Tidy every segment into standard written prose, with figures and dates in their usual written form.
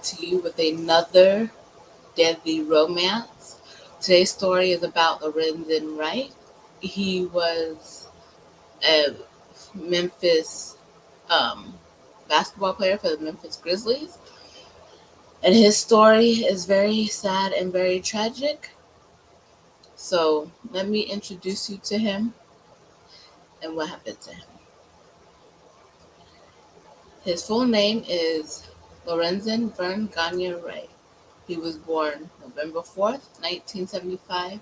to you with another deadly romance. Today's story is about Lorenzen Wright. He was a Memphis um, basketball player for the Memphis Grizzlies, and his story is very sad and very tragic. So let me introduce you to him and what happened to him. His full name is Lorenzen Vern Gagne Wright. He was born November 4th, 1975,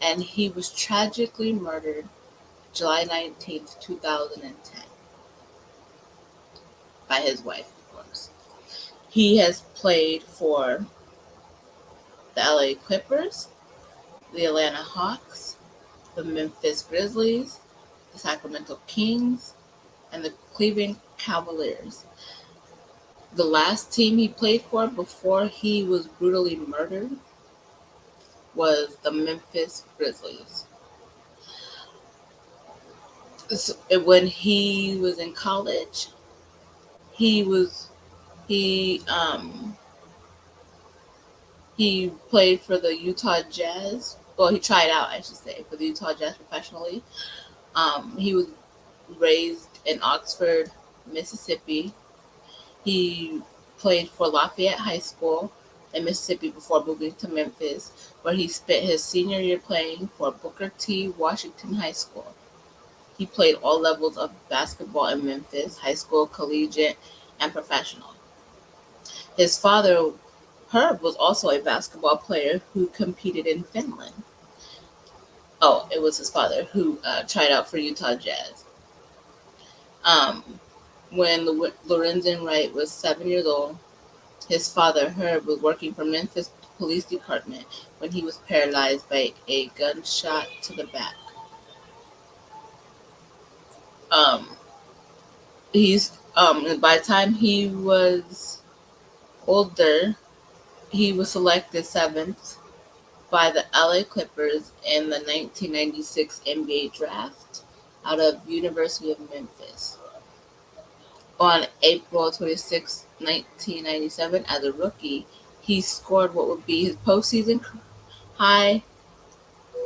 and he was tragically murdered July 19th, 2010, by his wife, of course. He has played for the LA Clippers, the Atlanta Hawks, the Memphis Grizzlies, the Sacramento Kings, and the Cleveland Cavaliers. The last team he played for before he was brutally murdered was the Memphis Grizzlies. So, when he was in college, he was he he played for the Utah Jazz. Well, he tried out, I should say, for the Utah Jazz professionally. He was raised in Oxford, Mississippi. He played for Lafayette High School in Mississippi before moving to Memphis, where he spent his senior year playing for Booker T. Washington High School. He played all levels of basketball in Memphis: high school, collegiate, and professional. His father, Herb, was also a basketball player who competed in Finland. Oh, it was his father who tried out for Utah Jazz. Um, when Lorenzen Wright was 7 years old, his father, Herb, was working for Memphis Police Department when he was paralyzed by a gunshot to the back. Um, by the time he was older, he was selected seventh by the LA Clippers in the 1996 NBA draft out of University of Memphis. On April 26, 1997, as a rookie, he scored what would be his postseason high,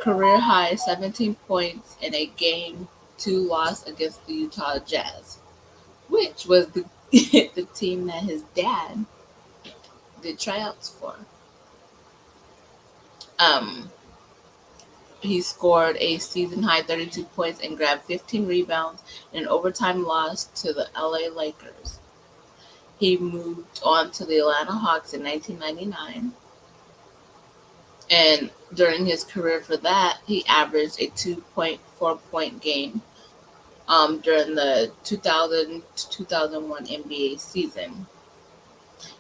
career high 17 points in a game 2 loss against the Utah Jazz, which was the, the team that his dad did tryouts for. Um, he scored a season high 32 points and grabbed 15 rebounds in an overtime loss to the LA Lakers. He moved on to the Atlanta Hawks in 1999, and during his career for that, he averaged a 2.4 point game during the 2000 to 2001 NBA season.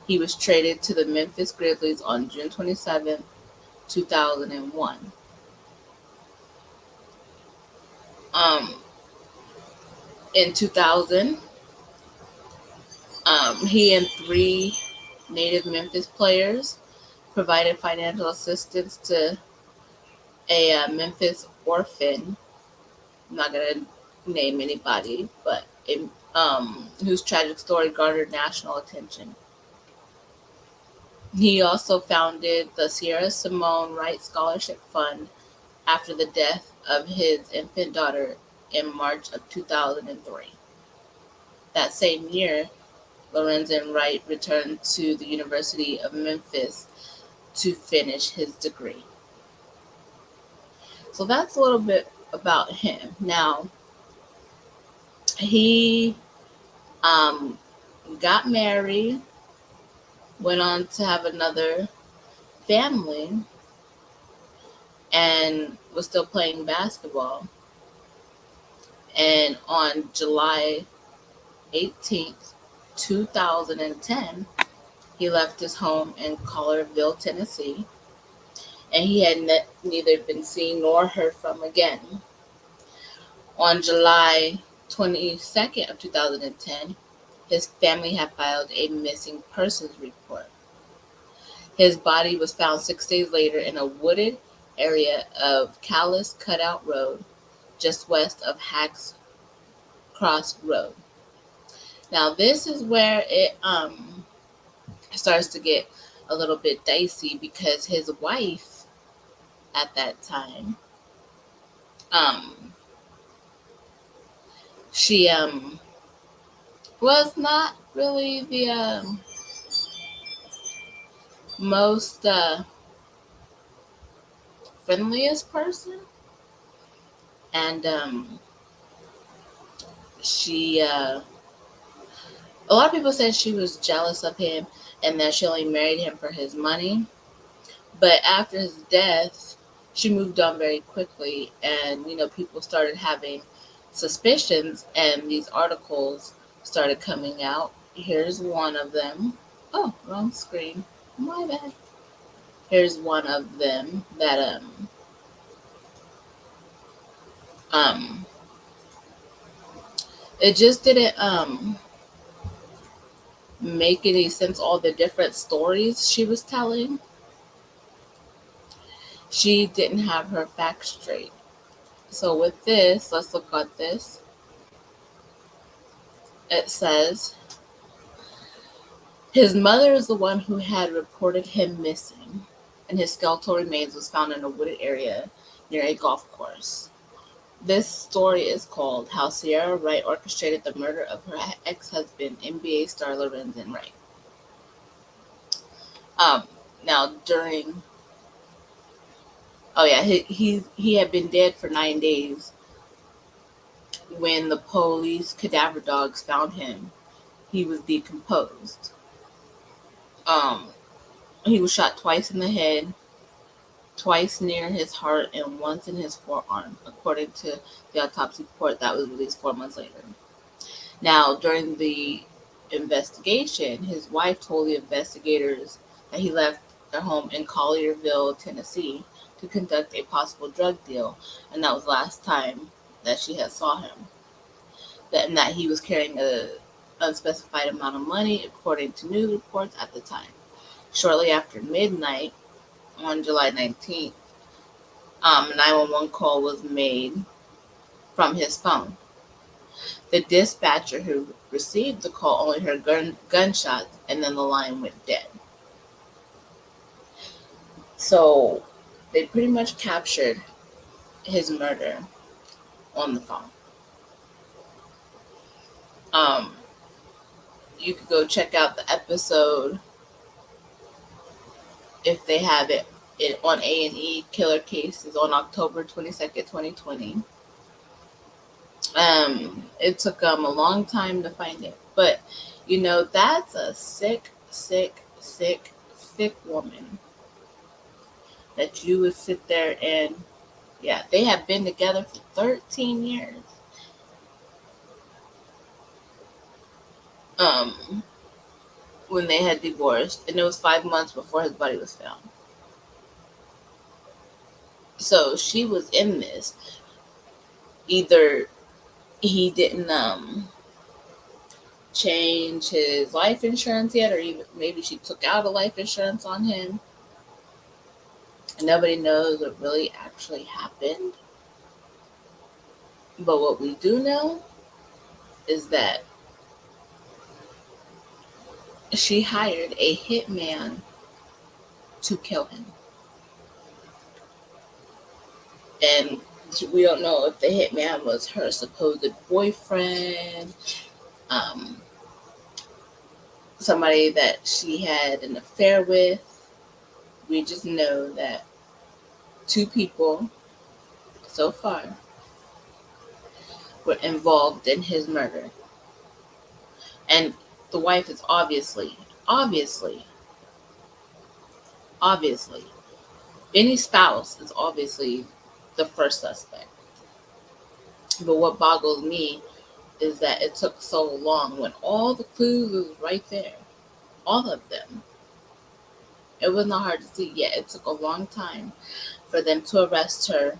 He was traded to the Memphis Grizzlies on June 27th, 2001. Um, in 2000, he and three native Memphis players provided financial assistance to a Memphis orphan. I'm not going to name anybody, but whose tragic story garnered national attention. He also founded the Sierra Simone Wright Scholarship Fund after the death of his infant daughter in March of 2003. That same year, Lorenzen Wright returned to the University of Memphis to finish his degree. So that's a little bit about him. Now, he um, got married, went on to have another family, and was still playing basketball. And on July 18th, 2010, he left his home in Collierville, Tennessee, and he had neither been seen nor heard from again. On July 22nd of 2010, his family had filed a missing persons report. His body was found 6 days later in a wooded area of Callis Cutout Road, just west of Hacks Cross Road. Now, this is where it starts to get a little bit dicey because his wife at that time, um, she was not really the most friendliest person, and she a lot of people said she was jealous of him and that she only married him for his money. But after his death, she moved on very quickly, and people started having suspicions, and these articles started coming out. Here's one of them. Oh, wrong screen. My bad. Here's one of them that um it just didn't make any sense, all the different stories she was telling. She didn't have her facts straight. So with this, let's look at this. It says his mother is the one who had reported him missing, and his skeletal remains was found in a wooded area near a golf course. This story is called How Sierra Wright Orchestrated the Murder of Her Ex-Husband, NBA star Lorenzen Wright. Um, Now during, oh yeah, he had been dead for 9 days when the police cadaver dogs found him. He was decomposed. Um, he was shot twice in the head, twice near his heart, and once in his forearm, according to the autopsy report that was released 4 months later. Now, during the investigation, his wife told the investigators that he left their home in Collierville, Tennessee, to conduct a possible drug deal, and that was the last time that she had saw him. And that he was carrying a unspecified amount of money, according to news reports at the time. Shortly after midnight on July 19th, a 911 call was made from his phone. The dispatcher who received the call only heard gunshots, and then the line went dead. So they pretty much captured his murder on the phone. Um, you could go check out the episode if they have it on A&E Killer Cases on October 22nd, 2020. It took a long time to find it, but that's a sick, sick, sick, sick woman that you would sit there and, yeah, they have been together for 13 years. Um, when they had divorced, and it was 5 months before his body was found. So she was in this. Either he didn't change his life insurance yet, or even maybe she took out a life insurance on him. And nobody knows what really actually happened. But what we do know is that she hired a hitman to kill him. And we don't know if the hitman was her supposed boyfriend, um, somebody that she had an affair with. We just know that two people so far were involved in his murder. And the wife is obviously, any spouse is obviously the first suspect. But what boggles me is that it took so long when all the clues was right there. All of them. It was not hard to see, yet it took a long time for them to arrest her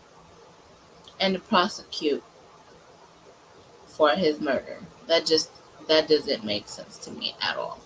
and to prosecute for his murder. That doesn't make sense to me at all.